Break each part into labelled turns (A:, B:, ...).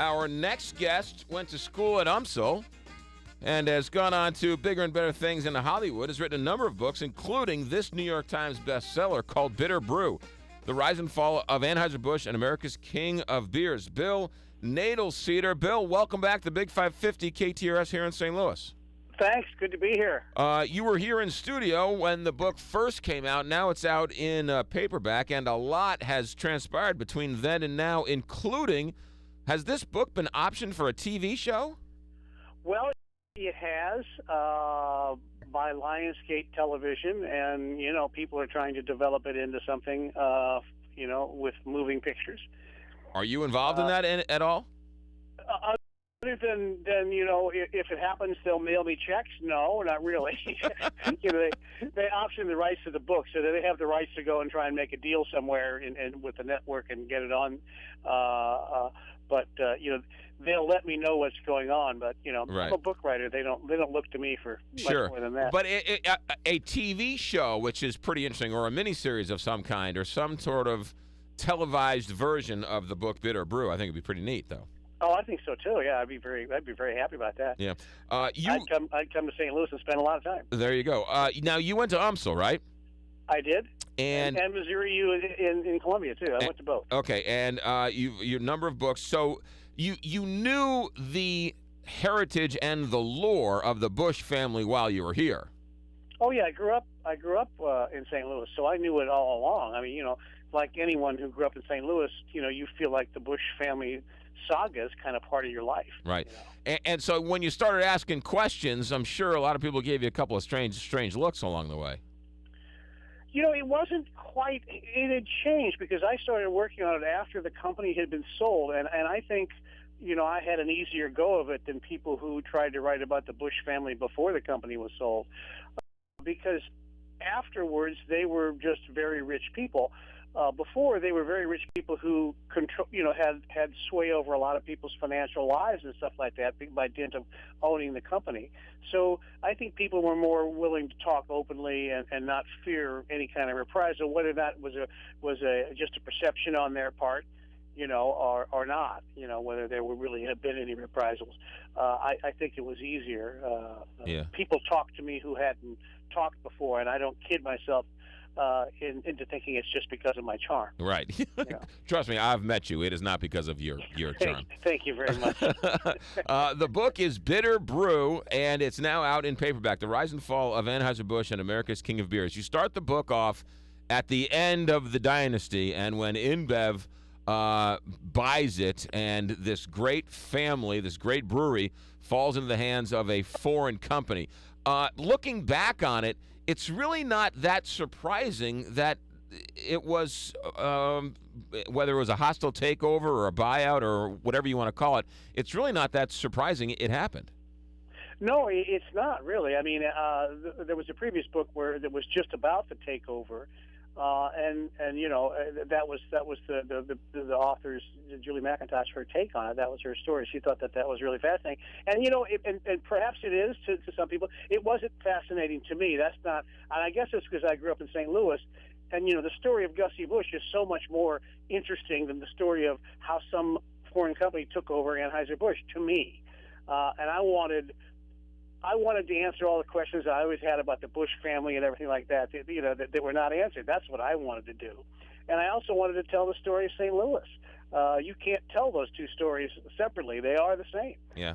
A: Our next guest went to school at UMSL and has gone on to bigger and better things in Hollywood, has written a number of books, including this New York Times bestseller called Bitter Brew, The Rise and Fall of Anheuser-Busch and America's King of Beers. Bill Nadelceder. Bill, welcome back to Big 550 KTRS here in St. Louis.
B: Thanks. Good to be here.
A: You were here in studio when the book first came out. Now it's out in paperback, and a lot has transpired between then and now, including, has this book been optioned for a TV show?
B: Well, it has by Lionsgate Television, and, people are trying to develop it into something, with moving pictures.
A: Are you involved in that at all?
B: Other than if it happens, they'll mail me checks. No, not really. They option the rights to the book, so that they have the rights to go and try and make a deal somewhere and with the network and get it on. But they'll let me know what's going on. But
A: Right.
B: I'm a book writer. They don't look to me for much more than that.
A: But a TV show, which is pretty interesting, or a miniseries of some kind, or some sort of televised version of the book Bitter Brew, I think it'd be pretty neat, though.
B: Oh, I think so too. Yeah, I'd be very happy about that.
A: Yeah,
B: I'd come to St. Louis and spend a lot of time.
A: There you go. Now you went to UMSL, right?
B: I did.
A: And
B: Missouri U in Columbia too. I went to both.
A: Okay, and your number of books. So you knew the heritage and the lore of the Busch family while you were here.
B: Oh yeah, I grew up in St. Louis, so I knew it all along. I mean, like anyone who grew up in St. Louis, you feel like the Busch family saga is kind of part of your life.
A: Right. And so when you started asking questions, I'm sure a lot of people gave you a couple of strange looks along the way.
B: It wasn't quite, it had changed because I started working on it after the company had been sold, and I think, I had an easier go of it than people who tried to write about the Busch family before the company was sold, because afterwards they were just very rich people. Before, they were very rich people who had sway over a lot of people's financial lives and stuff like that by dint of owning the company. So I think people were more willing to talk openly and not fear any kind of reprisal, whether that was just a perception on their part, or not, whether there would really have been any reprisals. I think it was easier. People talked to me who hadn't talked before, and I don't kid myself into thinking it's just because of my charm.
A: Right. Trust me, I've met you. It is not because of your charm.
B: Thank you very much.
A: The book is Bitter Brew, and it's now out in paperback, The Rise and Fall of Anheuser-Busch and America's King of Beers. You start the book off at the end of the dynasty, and when InBev buys it, and this great family, this great brewery, falls into the hands of a foreign company. Looking back on it, it's really not that surprising that it was, whether it was a hostile takeover or a buyout or whatever you want to call it, it's really not that surprising it happened.
B: No, it's not really. I mean, there was a previous book where it was just about the takeover, and that was the author's, Julie McIntosh, her take on it. That was her story. She thought that was really fascinating, and and perhaps it is to some people. It wasn't fascinating to me. That's not, and I guess it's because I grew up in St. Louis, and the story of Gussie Busch is so much more interesting than the story of how some foreign company took over Anheuser-Busch to me, and I wanted to answer all the questions I always had about the Busch family and everything like that, that were not answered. That's what I wanted to do. And I also wanted to tell the story of St. Louis. You can't tell those two stories separately. They are the same.
A: Yeah.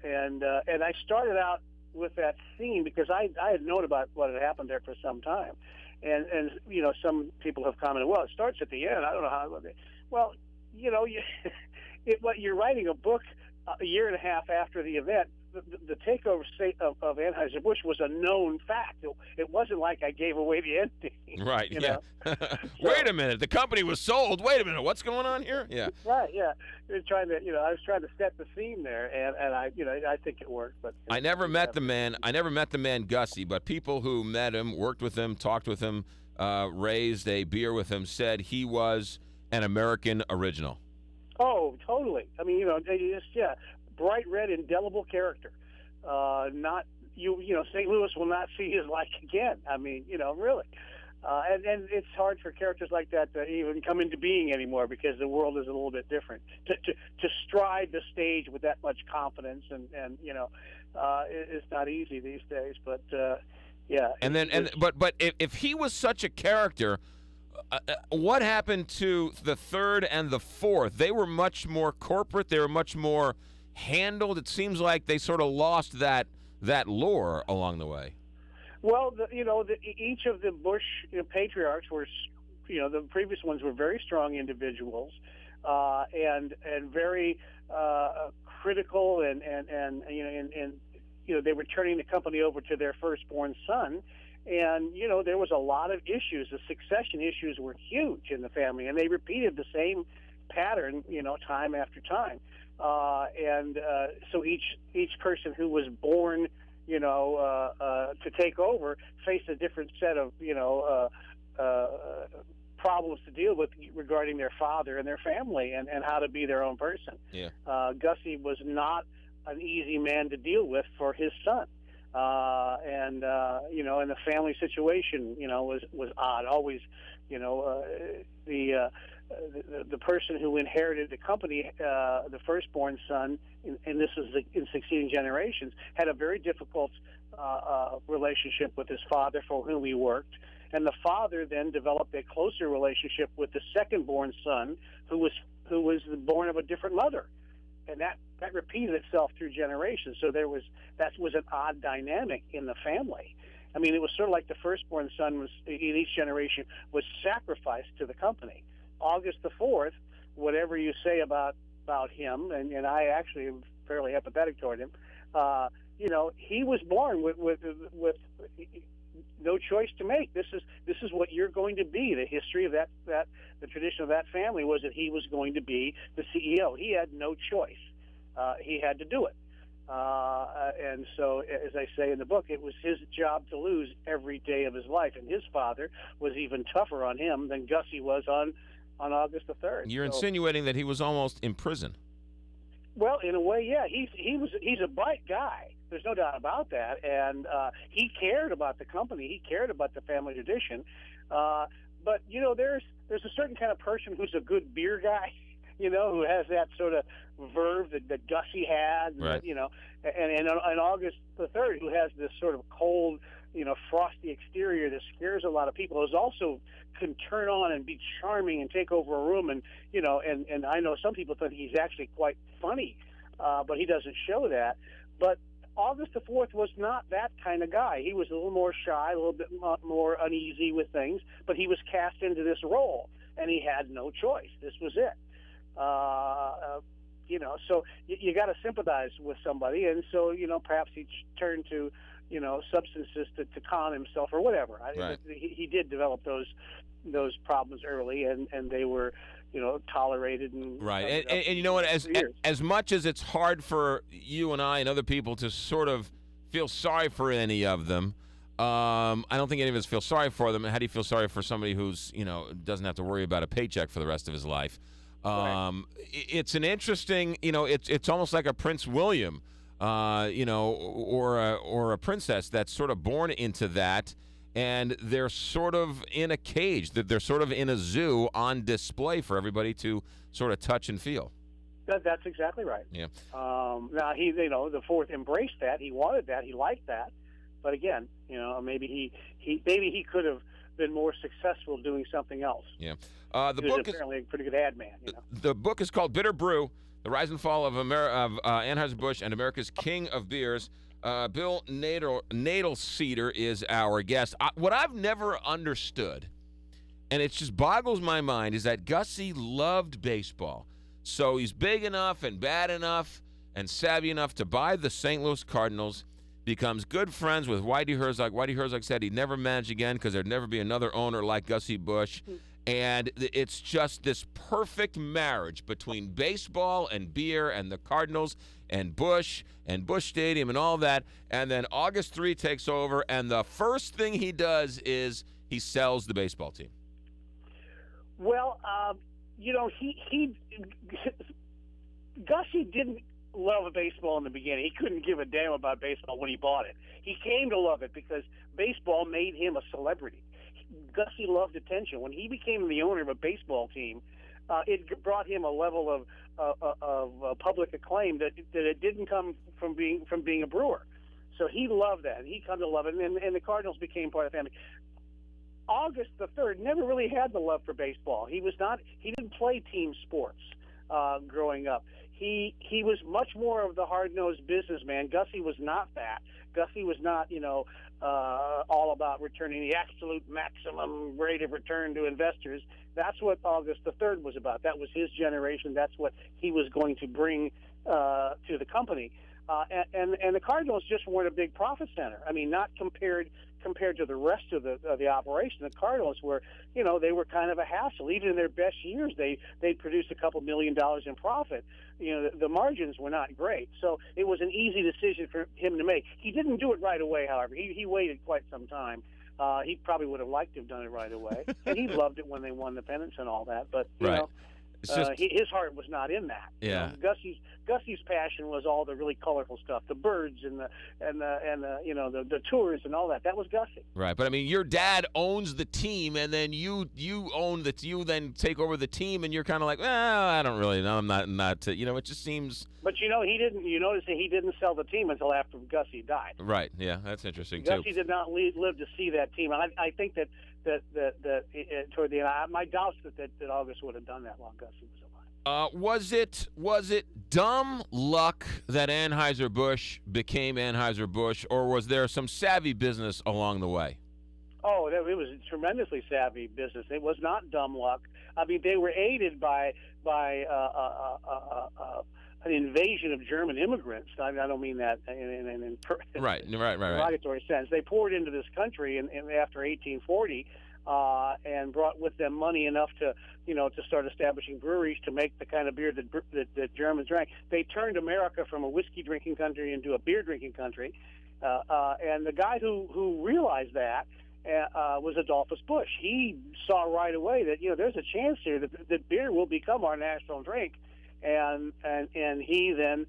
B: And I started out with that theme because I had known about what had happened there for some time. And some people have commented, well, it starts at the end. I don't know how. Well, you're writing a book a year and a half after the event. The takeover of Anheuser-Busch was a known fact. It wasn't like I gave away the ending.
A: Right, yeah. Wait a minute, the company was sold. Wait a minute, what's going on here? Yeah.
B: Right, yeah. I was trying to set the scene there, and I think it worked. But
A: I never met the man Gussie, but people who met him, worked with him, talked with him, raised a beer with him, said he was an American original.
B: Oh, totally. I mean, bright red, indelible character. St. Louis will not see his like again. I mean, really. And it's hard for characters like that to even come into being anymore because the world is a little bit different. To stride the stage with that much confidence and it's not easy these days. But yeah.
A: But if he was such a character, what happened to the third and the fourth? They were much more corporate. They were much more handled. It seems like they sort of lost that lore along the way.
B: Well, each of the Bush patriarchs were, the previous ones were very strong individuals, and very critical, and they were turning the company over to their firstborn son, and there was a lot of issues. The succession issues were huge in the family, and they repeated the same pattern, time after time, so each person who was born to take over faced a different set of, problems to deal with regarding their father and their family and how to be their own person.
A: Yeah.
B: Gussie was not an easy man to deal with for his son. And the family situation, was odd. Always, the person who inherited the company, the firstborn son, and this is in succeeding generations, had a very difficult relationship with his father for whom he worked. And the father then developed a closer relationship with the second-born son, who was born of a different mother. And that repeated itself through generations. So that was an odd dynamic in the family. I mean, it was sort of like the firstborn son was in each generation was sacrificed to the company. August the 4th, whatever you say about him, and I actually am fairly empathetic toward him. He was born with no choice to make. This is what you're going to be. The history of that the tradition of that family was that he was going to be the CEO. He had no choice. He had to do it. And so, as I say in the book, it was his job to lose every day of his life. And his father was even tougher on him than Gussie was on August the 3rd.
A: You're insinuating that he was almost in prison.
B: Well, in a way, yeah. He's a bright guy. There's no doubt about that. And he cared about the company. He cared about the family tradition. But, there's a certain kind of person who's a good beer guy, who has that sort of verve that Gussie had,
A: right.
B: And on August the 3rd, who has this sort of cold, frosty exterior that scares a lot of people, who's also can turn on and be charming and take over a room, and and I know some people think he's actually quite funny, but he doesn't show that. But August the 4th was not that kind of guy. He was a little more shy, a little bit more uneasy with things, but he was cast into this role, and he had no choice. This was it. So you got to sympathize with somebody, and so perhaps he turned to substances to calm himself or whatever.
A: Right.
B: He did develop those problems early, and they were tolerated and
A: right. And you know what? As much as it's hard for you and I and other people to sort of feel sorry for any of them, I don't think any of us feel sorry for them. How do you feel sorry for somebody who's doesn't have to worry about a paycheck for the rest of his life?
B: Right.
A: It's an interesting, it's almost like a Prince William, or a princess that's sort of born into that, and they're sort of in a cage, that they're sort of in a zoo on display for everybody to sort of touch and feel.
B: That's exactly right.
A: Yeah.
B: Now the fourth embraced that. He wanted that. He liked that. But again, maybe he could have been more successful doing something else.
A: Yeah.
B: The book is apparently a pretty good ad man.
A: The book is called Bitter Brew: The Rise and Fall of Anheuser-Busch and America's King of Beers. Bill Nadelceder is our guest. What I've never understood, and it just boggles my mind, is that Gussie loved baseball. So he's big enough and bad enough and savvy enough to buy the St. Louis Cardinals, becomes good friends with Whitey Herzog. Whitey Herzog said he'd never manage again because there'd never be another owner like Gussie Busch. And it's just this perfect marriage between baseball and beer and the Cardinals and Busch Stadium and all that. And then August 3 takes over, and the first thing he does is he sells the baseball team.
B: Well, Gussie didn't love baseball in the beginning. He couldn't give a damn about baseball when he bought it. He came to love it because baseball made him a celebrity. Gussie loved attention. When he became the owner of a baseball team, it brought him a level of public acclaim that it didn't come from being a brewer. So he loved that, and he come to love it, and the Cardinals became part of the family. August the 3rd never really had the love for baseball. He didn't play team sports growing up. He was much more of the hard-nosed businessman. Gussie was not that. Gussie was not, all about returning the absolute maximum rate of return to investors. That's what August the 3rd was about. That was his generation. That's what he was going to bring to the company. And the Cardinals just weren't a big profit center. I mean, not compared to the rest of the operation. The Cardinals were, they were kind of a hassle. Even in their best years, they produced a couple $1 million in profit. The margins were not great. So it was an easy decision for him to make. He didn't do it right away, however. He waited quite some time. He probably would have liked to have done it right away. And he loved it when they won the pennants and all that. But, his heart was not in that.
A: Yeah.
B: Gussie's passion was all the really colorful stuff, the birds and the tours and all that. That was Gussie.
A: Right, but I mean, your dad owns the team, and then you then take over the team, and you're kind of like, well, I don't really know. I'm not. It just seems.
B: But he didn't. You notice that he didn't sell the team until after Gussie died.
A: Right. Yeah, that's interesting
B: Gussie
A: too.
B: did not live to see that team. I think that toward the end, my doubts that August would have done that while Gussie was alive.
A: Was it dumb luck that Anheuser-Busch became Anheuser-Busch, or was there some savvy business along the way?
B: Oh, it was a tremendously savvy business. It was not dumb luck. I mean, they were aided by an invasion of German immigrants. I don't mean that in
A: right.
B: derogatory sense. They poured into this country after 1840 and brought with them money enough to start establishing breweries to make the kind of beer that Germans drank. They turned America from a whiskey drinking country into a beer drinking country, and the guy who realized that was Adolphus Busch. He saw right away that there's a chance here that beer will become our national drink. And he then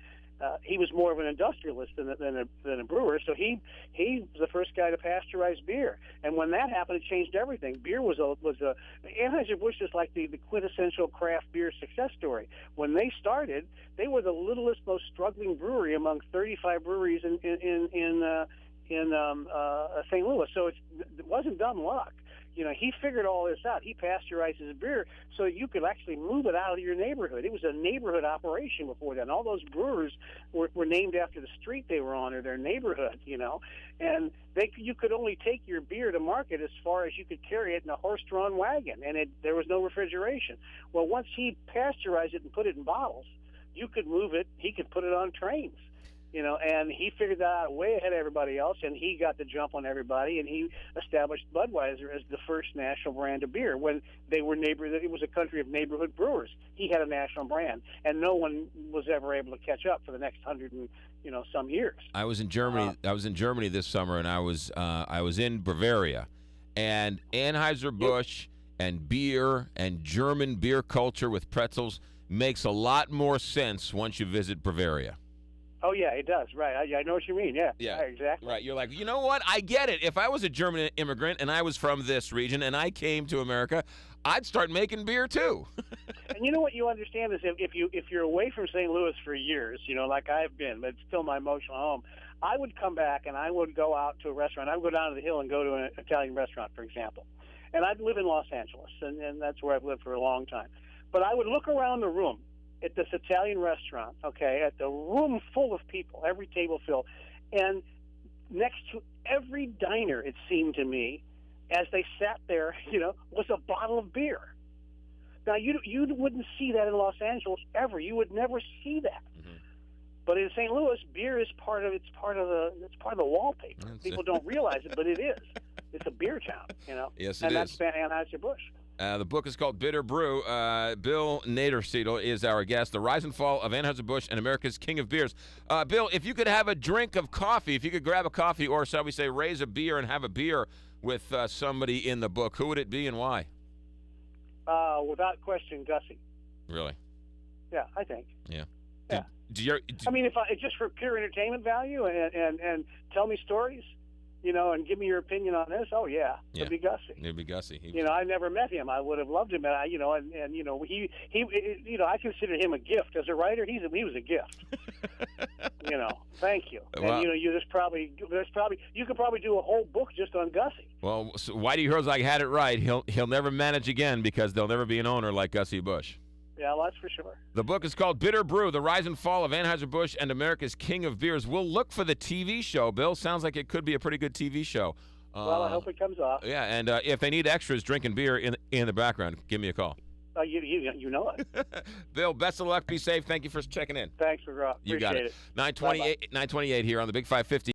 B: he was more of an industrialist than a brewer, so he was the first guy to pasteurize beer. And when that happened, it changed everything. Beer was a Anheuser-Busch is like the quintessential craft beer success story. When they started, they were the littlest, most struggling brewery among 35 breweries in St. Louis. So it wasn't dumb luck. He figured all this out. He pasteurized his beer so you could actually move it out of your neighborhood. It was a neighborhood operation before then. All those brewers were named after the street they were on or their neighborhood, and you could only take your beer to market as far as you could carry it in a horse-drawn wagon, and there was no refrigeration. Well, once he pasteurized it and put it in bottles, you could move it. He could put it on trains. And he figured that out way ahead of everybody else, and he got the jump on everybody, and he established Budweiser as the first national brand of beer. When they were it was a country of neighborhood brewers. He had a national brand, and no one was ever able to catch up for the next 100 and some years.
A: I was in Germany. I was in Germany this summer, and I was in Bavaria, and Anheuser-Busch and beer and German beer culture with pretzels makes a lot more sense once you visit Bavaria.
B: Oh, yeah, it does. Right. I know what you mean. Yeah, exactly.
A: Right. You're like, you know what? I get it. If I was a German immigrant and I was from this region and I came to America, I'd start making beer too.
B: And you know what you understand is if you're away from St. Louis for years, like I've been, but it's still my emotional home, I would come back and I would go out to a restaurant. I would go down to the hill and go to an Italian restaurant, for example. And I'd live in Los Angeles, and that's where I've lived for a long time. But I would look around the room at this Italian restaurant, at the room full of people, every table filled, and next to every diner, it seemed to me, as they sat there, was a bottle of beer. Now, you wouldn't see that in Los Angeles ever. You would never see that. Mm-hmm. But in St. Louis, beer is part of the wallpaper. People don't realize it, but it is. It's a beer town,
A: Yes, it
B: and
A: is.
B: That's Anheuser-Busch.
A: The book is called Bitter Brew. Bill Naderseidel is our guest. The Rise and Fall of Anheuser-Busch and America's King of Beers. Bill, if you could have a drink of coffee, if you could grab a coffee, or shall we say raise a beer and have a beer with somebody in the book, who would it be and why?
B: Without question, Gussie.
A: Really?
B: Yeah, I think.
A: Yeah.
B: I mean, if just for pure entertainment value and tell me stories, and give me your opinion on this. Oh yeah, it'd be Gussie.
A: It'd be Gussie.
B: I never met him. I would have loved him, and I consider him a gift as a writer. He was a gift. Thank you.
A: Well,
B: and you could probably do a whole book just on Gussie.
A: Well, so Whitey Herzog had it right. He'll never manage again because there'll never be an owner like Gussie Busch.
B: Yeah, well, that's for sure.
A: The book is called Bitter Brew, The Rise and Fall of Anheuser-Busch and America's King of Beers. We'll look for the TV show, Bill. Sounds like it could be a pretty good TV show.
B: Well, I hope it comes off.
A: Yeah, and if they need extras drinking beer in the background, give me a call.
B: You know it.
A: Bill, best of luck. Be safe. Thank you for checking in.
B: Thanks, McGraw.
A: You got it.
B: Appreciate it.
A: 928 here on the Big 550.